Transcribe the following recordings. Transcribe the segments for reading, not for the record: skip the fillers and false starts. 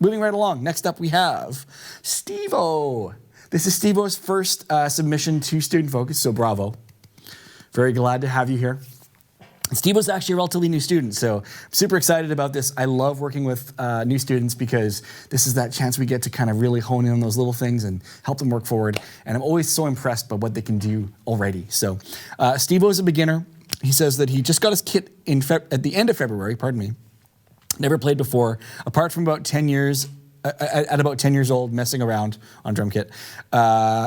moving right along. Next up we have Steve-O. This is Steve-O's first submission to Student Focus, so bravo. Very glad to have you here. Steve-O's actually a relatively new student, so I'm super excited about this. I love working with new students because this is that chance we get to kind of really hone in on those little things and help them work forward. And I'm always so impressed by what they can do already. So Steve-O is a beginner. He says that he just got his kit at the end of February, pardon me. Never played before, apart from about 10 years, at about 10 years old, messing around on drum kit.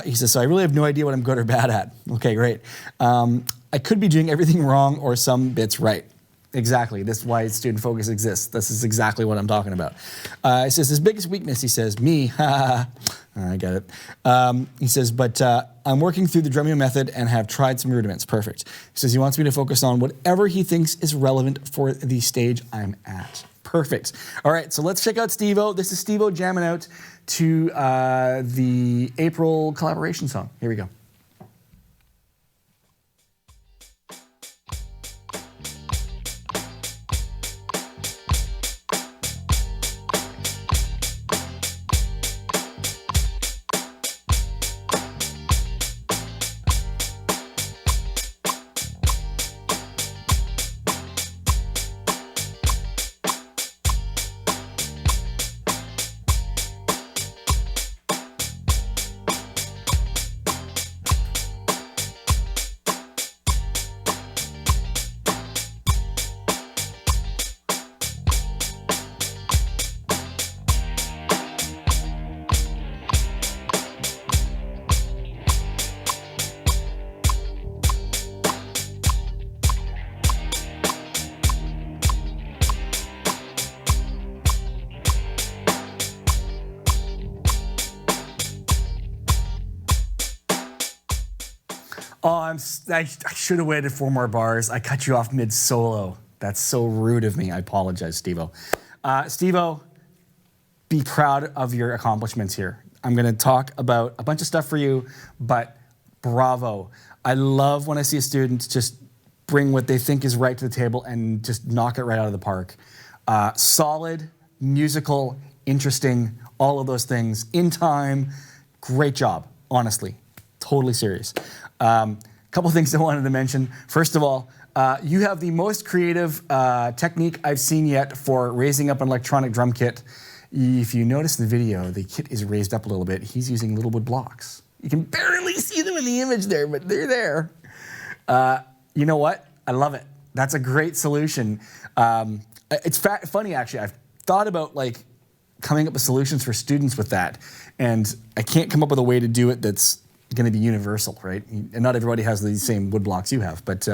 He says, so I really have no idea what I'm good or bad at. Okay, great. I could be doing everything wrong or some bits right. Exactly, this is why Student Focus exists. This is exactly what I'm talking about. He says, his biggest weakness, he says, me, I get it. He says, but I'm working through the Drumeo method and have tried some rudiments. Perfect. He says he wants me to focus on whatever he thinks is relevant for the stage I'm at. Perfect. All right, so let's check out Steve-O. This is Steve-O jamming out to the April collaboration song. Here we go. Oh, I should have waited 4 more bars. I cut you off mid-solo. That's so rude of me. I apologize, Steve-O. Steve-O, be proud of your accomplishments here. I'm going to talk about a bunch of stuff for you, but bravo. I love when I see a student just bring what they think is right to the table and just knock it right out of the park. Solid, musical, interesting, all of those things. In time, great job, honestly. Totally serious. Couple things I wanted to mention. First of all, you have the most creative technique I've seen yet for raising up an electronic drum kit. If you notice in the video, the kit is raised up a little bit. He's using little wood blocks. You can barely see them in the image there, but they're there. You know what? I love it. That's a great solution. It's funny, actually. I've thought about like coming up with solutions for students with that, and I can't come up with a way to do it that's going to be universal, right? And not everybody has the same wood blocks you have, but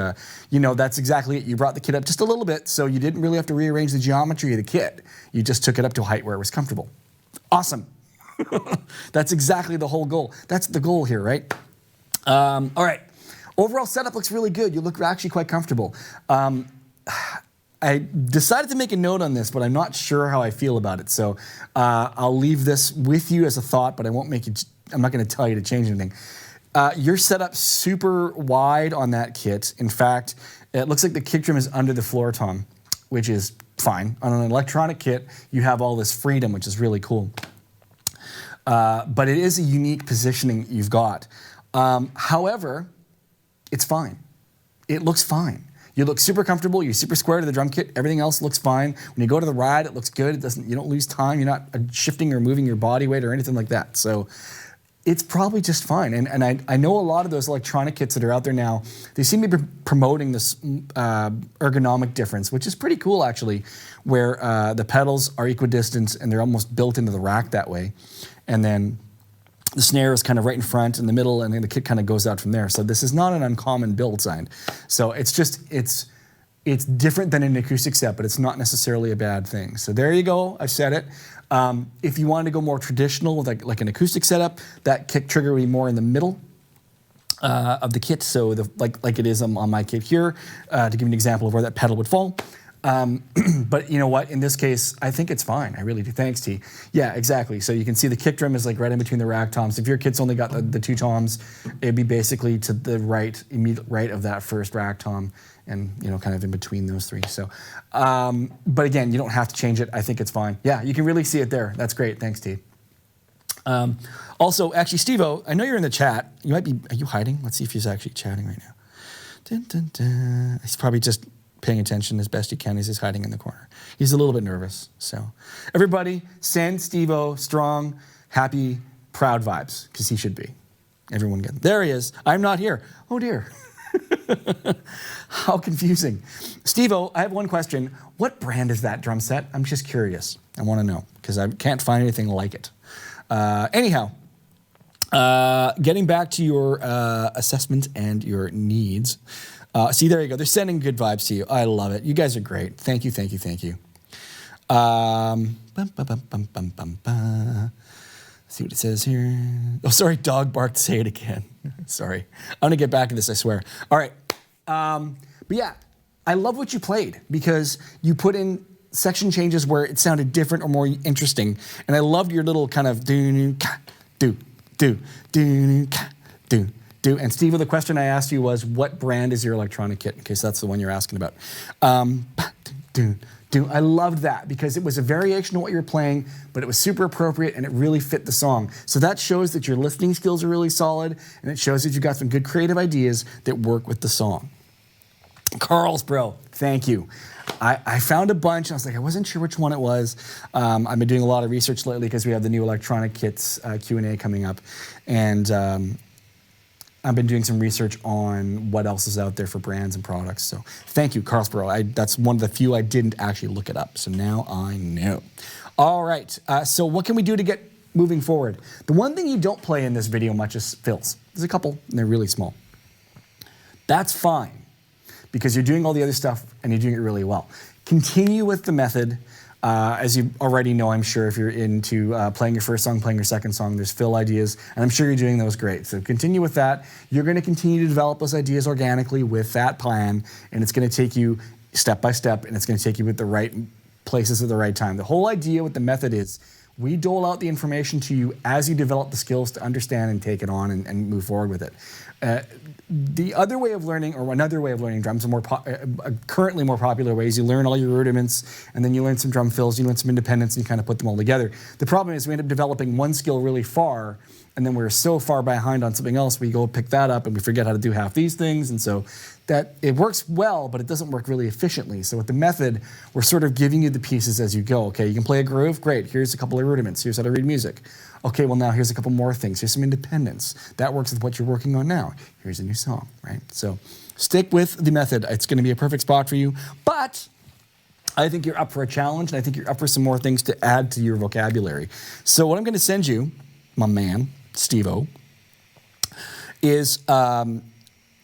you know, that's exactly it. You brought the kit up just a little bit, so you didn't really have to rearrange the geometry of the kit. You just took it up to a height where it was comfortable. Awesome. That's exactly the whole goal. That's the goal here, right? All right. Overall setup looks really good. You look actually quite comfortable. I decided to make a note on this, but I'm not sure how I feel about it. So I'll leave this with you as a thought, but I won't make it. I'm not going to tell you to change anything. You're set up super wide on that kit. In fact, it looks like the kick drum is under the floor tom, which is fine. On an electronic kit, you have all this freedom, which is really cool. But it is a unique positioning you've got. However, it's fine. It looks fine. You look super comfortable. You're super square to the drum kit. Everything else looks fine. When you go to the ride, it looks good. It doesn't. You don't lose time. You're not shifting or moving your body weight or anything like that. So it's probably just fine. And I know a lot of those electronic kits that are out there now, they seem to be promoting this ergonomic difference, which is pretty cool actually, where the pedals are equidistant and they're almost built into the rack that way. And then the snare is kind of right in front in the middle, and then the kit kind of goes out from there. So this is not an uncommon build sign. So it's just, it's different than an acoustic set, but it's not necessarily a bad thing. So there you go, I've said it. If you wanted to go more traditional with like an acoustic setup, that kick trigger would be more in the middle of the kit. So like it is on my kit here, to give you an example of where that pedal would fall. But you know what? In this case, I think it's fine. I really do. Thanks, T. Yeah, exactly. So you can see the kick drum is like right in between the rack toms. If your kid's only got the two toms, it'd be basically to the right, immediate right of that first rack tom, and kind of in between those three. So, but again, you don't have to change it. I think it's fine. Yeah, you can really see it there. That's great. Thanks, T. Also, actually, Steve-O, I know you're in the chat. You might be. Are you hiding? Let's see if he's actually chatting right now. Dun, dun, dun. He's probably just paying attention as best he can as he's hiding in the corner. He's a little bit nervous. So everybody send Steve-O strong, happy, proud vibes, because he should be. Everyone get them. There he is. I'm not here. Oh dear. How confusing. Steve-O, I have one question. What brand is that drum set? I'm just curious. I want to know, because I can't find anything like it. Anyhow, getting back to your assessment and your needs. See, there you go. They're sending good vibes to you. I love it. You guys are great. Thank you, thank you, thank you. See what it says here. Oh, sorry, dog barked. Say it again. Sorry. I'm going to get back to this, I swear. All right. But yeah, I love what you played, because you put in section changes where it sounded different or more interesting. And I loved your little kind of do, do, do, do, do. And Steve, the question I asked you was, what brand is your electronic kit? In case that's the one you're asking about. I loved that, because it was a variation of what you're playing, but it was super appropriate and it really fit the song. So that shows that your listening skills are really solid, and it shows that you've got some good creative ideas that work with the song. Carlsbro, thank you. I found a bunch, and I was like, I wasn't sure which one it was. I've been doing a lot of research lately because we have the new electronic kits Q&A coming up. And I've been doing some research on what else is out there for brands and products. So thank you, Carlsbro. That's one of the few I didn't actually look it up. So now I know. All right, so what can we do to get moving forward? The one thing you don't play in this video much is fills. There's a couple, and they're really small. That's fine, because you're doing all the other stuff and you're doing it really well. Continue with the method. As you already know, I'm sure, if you're into playing your first song, playing your second song, there's fill ideas, and I'm sure you're doing those great. So continue with that. You're going to continue to develop those ideas organically with that plan, and it's going to take you step by step, and it's going to take you with the right places at the right time. The whole idea with the method is we dole out the information to you as you develop the skills to understand and take it on and move forward with it. The other way of learning, or another way of learning drums, currently more popular ways, you learn all your rudiments, and then you learn some drum fills, you learn some independence, and you kind of put them all together. The problem is we end up developing one skill really far, and then we're so far behind on something else, we go pick that up, and we forget how to do half these things, and so that it works well, but it doesn't work really efficiently. So with the method, we're sort of giving you the pieces as you go. Okay, you can play a groove, great, here's a couple of rudiments, here's how to read music. Okay, well now here's a couple more things, here's some independence. That works with what you're working on now. Here's a new song, right? So stick with the method. It's gonna be a perfect spot for you, but I think you're up for a challenge, and I think you're up for some more things to add to your vocabulary. So what I'm gonna send you, my man, Steve-O, is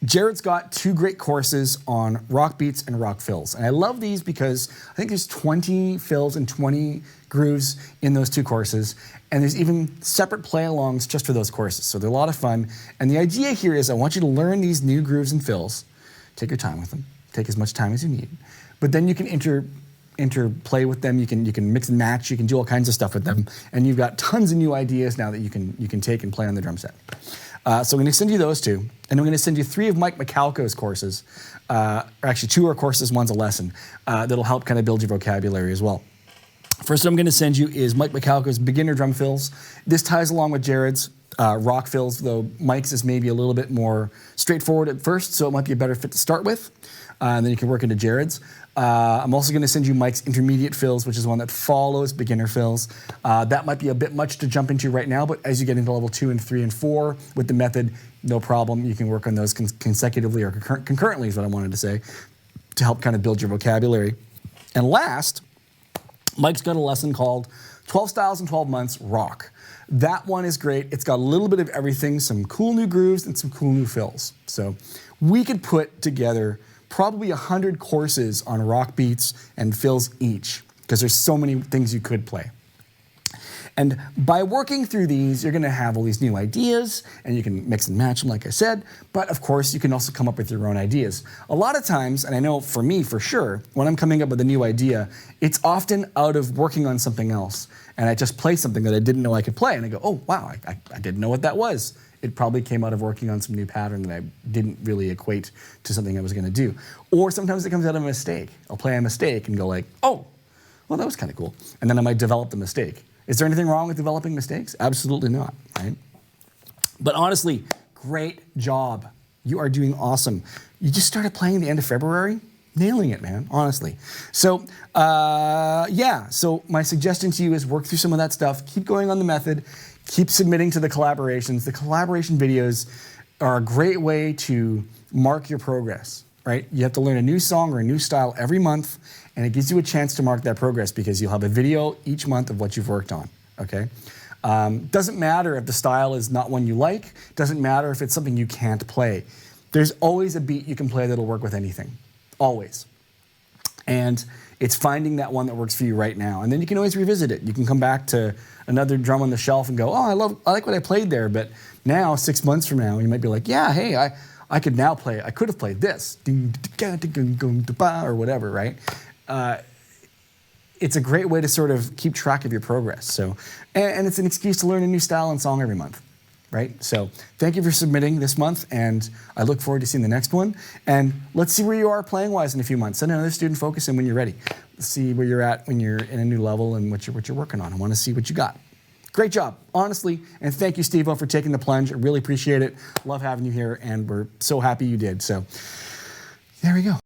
Jared's got 2 great courses on rock beats and rock fills. And I love these because I think there's 20 fills and 20 grooves in those 2 courses. And there's even separate play-alongs just for those courses. So they're a lot of fun. And the idea here is I want you to learn these new grooves and fills. Take your time with them. Take as much time as you need. But then you can interplay with them. You can mix and match. You can do all kinds of stuff with them. And you've got tons of new ideas now that you can take and play on the drum set. So I'm going to send you those 2, and I'm going to send you 3 of Mike Michalko's courses, or actually 2 are courses, one's a lesson, that'll help kind of build your vocabulary as well. First I'm going to send you is Mike Michalko's beginner drum fills. This ties along with Jared's rock fills, though Mike's is maybe a little bit more straightforward at first, so it might be a better fit to start with, and then you can work into Jared's. I'm also going to send you Mike's intermediate fills, which is one that follows beginner fills. That might be a bit much to jump into right now, but as you get into level 2 and 3 and 4 with the method, no problem. You can work on those consecutively or concurrently is what I wanted to say, to help kind of build your vocabulary. And last, Mike's got a lesson called 12 Styles in 12 Months Rock. That one is great. It's got a little bit of everything, some cool new grooves and some cool new fills. So we could put together probably 100 courses on rock beats and fills each, because there's so many things you could play. And by working through these, you're gonna have all these new ideas, and you can mix and match them, like I said, but of course, you can also come up with your own ideas. A lot of times, and I know for me, for sure, when I'm coming up with a new idea, it's often out of working on something else, and I just play something that I didn't know I could play, and I go, oh, wow, I didn't know what that was. It probably came out of working on some new pattern that I didn't really equate to something I was gonna do. Or sometimes it comes out of a mistake. I'll play a mistake and go like, oh, well, that was kind of cool. And then I might develop the mistake. Is there anything wrong with developing mistakes? Absolutely not, right? But honestly, great job. You are doing awesome. You just started playing the end of February, nailing it, man, honestly. So, yeah, so my suggestion to you is work through some of that stuff, keep going on the method, keep submitting to the collaborations. The collaboration videos are a great way to mark your progress, right? You have to learn a new song or a new style every month, and it gives you a chance to mark that progress because you'll have a video each month of what you've worked on, okay? Doesn't matter if the style is not one you like, doesn't matter if it's something you can't play. There's always a beat you can play that'll work with anything, always. And it's finding that one that works for you right now. And then you can always revisit it. You can come back to another drum on the shelf and go, oh, I like what I played there, but now, 6 months from now, you might be like, yeah, hey, I could now play, I could have played this, or whatever, right? It's a great way to sort of keep track of your progress. So, and it's an excuse to learn a new style and song every month, right? So thank you for submitting this month, and I look forward to seeing the next one. And let's see where you are playing-wise in a few months. Send another student focus in when you're ready. Let's see where you're at when you're in a new level and what you're working on. I want to see what you got. Great job, honestly, and thank you, Steve-O, for taking the plunge. I really appreciate it. Love having you here, and we're so happy you did. So there we go.